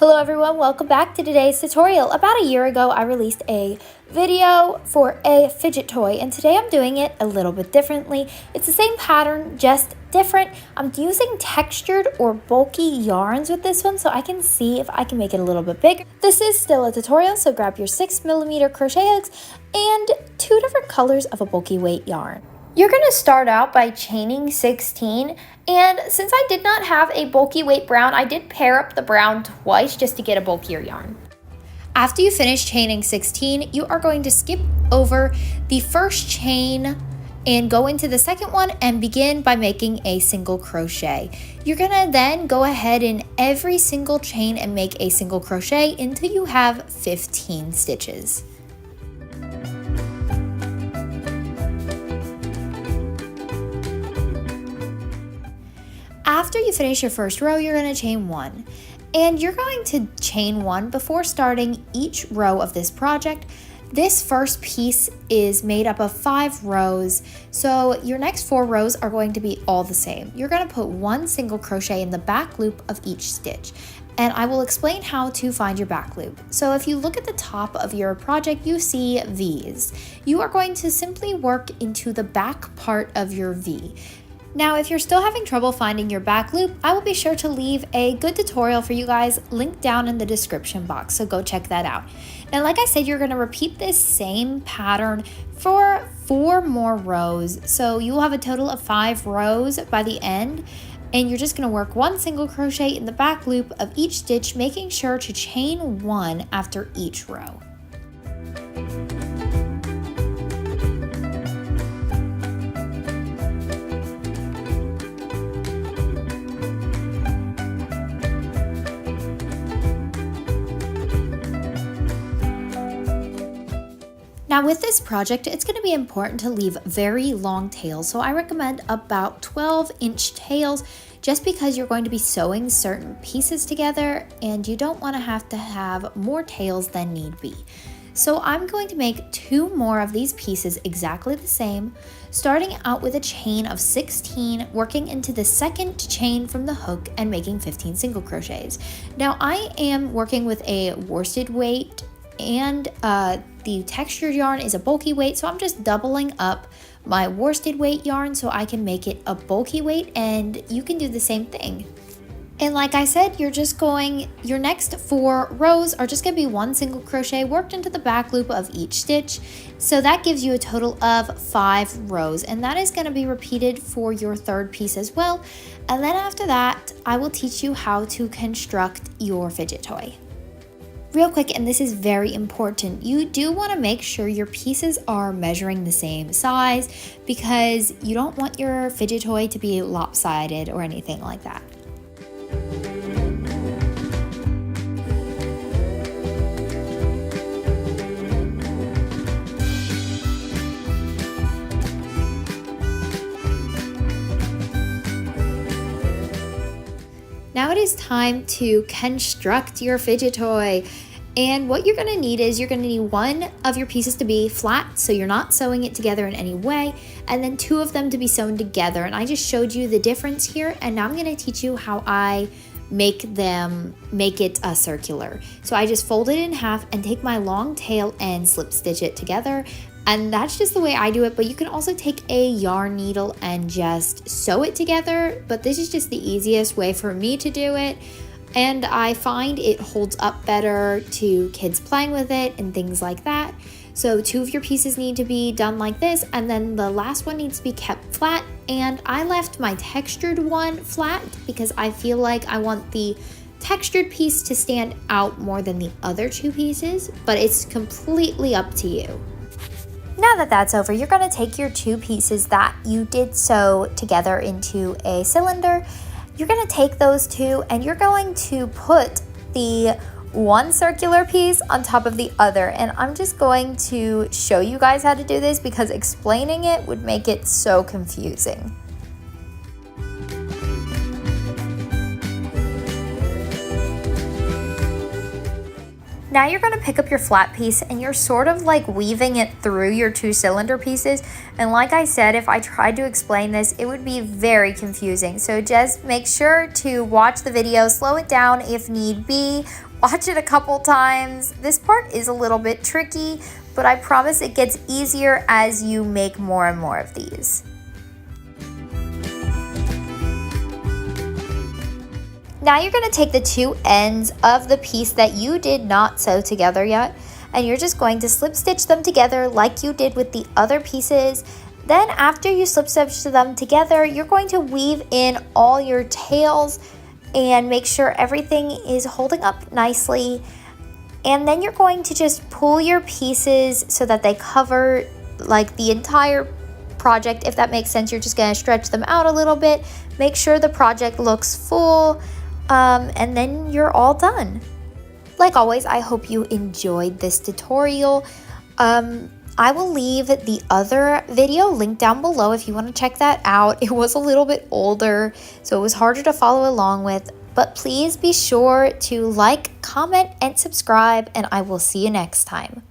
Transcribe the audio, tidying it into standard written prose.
Hello everyone, welcome back to today's tutorial. About a year ago, I released a video for a fidget toy, and today I'm doing it a little bit differently. It's the same pattern, just different. I'm using textured or bulky yarns with this one, so I can see if I can make it a little bit bigger. This is still a tutorial, so grab your 6mm crochet hooks and 2 different colors of a bulky weight yarn. You're going to start out by chaining 16, and since I did not have a bulky weight brown, I did pair up the brown twice just to get a bulkier yarn. After you finish chaining 16, you are going to skip over the first chain and go into the second one and begin by making a single crochet. You're going to then go ahead in every single chain and make a single crochet until you have 15 stitches. After you finish your first row, you're going to chain 1. And you're going to chain 1 before starting each row of this project. This first piece is made up of 5 rows, so your next 4 rows are going to be all the same. You're going to put 1 single crochet in the back loop of each stitch, and I will explain how to find your back loop. So if you look at the top of your project, you see V's. You are going to simply work into the back part of your V. Now, if you're still having trouble finding your back loop, I will be sure to leave a good tutorial for you guys linked down in the description box, so go check that out. And like I said, you're going to repeat this same pattern for 4 more rows, so you will have a total of 5 rows by the end, and you're just going to work 1 single crochet in the back loop of each stitch, making sure to chain 1 after each row. Now with this project, it's going to be important to leave very long tails, so I recommend about 12-inch tails just because you're going to be sewing certain pieces together and you don't want to have more tails than need be. So I'm going to make 2 more of these pieces exactly the same, starting out with a chain of 16, working into the second chain from the hook and making 15 single crochets. Now I am working with a worsted weight and the textured yarn is a bulky weight, so I'm just doubling up my worsted weight yarn so I can make it a bulky weight, and you can do the same thing. And like I said, your next 4 rows are just going to be 1 single crochet worked into the back loop of each stitch. So that gives you a total of 5 rows, and that is going to be repeated for your third piece as well. And then after that, I will teach you how to construct your fidget toy. Real quick, and this is very important, you do want to make sure your pieces are measuring the same size because you don't want your fidget toy to be lopsided or anything like that. Now it is time to construct your fidget toy. And what you're going to need is you're going to need 1 of your pieces to be flat, so you're not sewing it together in any way, and then 2 of them to be sewn together. And I just showed you the difference here, and now I'm going to teach you how I make it a circular. So I just fold it in half and take my long tail and slip stitch it together. And that's just the way I do it, but you can also take a yarn needle and just sew it together, but this is just the easiest way for me to do it, and I find it holds up better to kids playing with it and things like that. So 2 of your pieces need to be done like this, and then the last one needs to be kept flat, and I left my textured one flat because I feel like I want the textured piece to stand out more than the other 2 pieces, but it's completely up to you. Now that that's over, you're going to take your 2 pieces that you did sew together into a cylinder. You're going to take those 2 and you're going to put the 1 circular piece on top of the other. And I'm just going to show you guys how to do this because explaining it would make it so confusing. Now you're going to pick up your flat piece and you're sort of like weaving it through your 2 cylinder pieces. And like I said, if I tried to explain this, it would be very confusing. So just make sure to watch the video, slow it down if need be, watch it a couple times. This part is a little bit tricky, but I promise it gets easier as you make more and more of these. Now you're going to take the 2 ends of the piece that you did not sew together yet, and you're just going to slip stitch them together like you did with the other pieces. Then after you slip stitch them together, you're going to weave in all your tails and make sure everything is holding up nicely. And then you're going to just pull your pieces so that they cover like the entire project. If that makes sense, you're just going to stretch them out a little bit, make sure the project looks full. And then you're all done. Like always, I hope you enjoyed this tutorial. I will leave the other video linked down below if you want to check that out. It was a little bit older, so it was harder to follow along with, but please be sure to like, comment, and subscribe, and I will see you next time.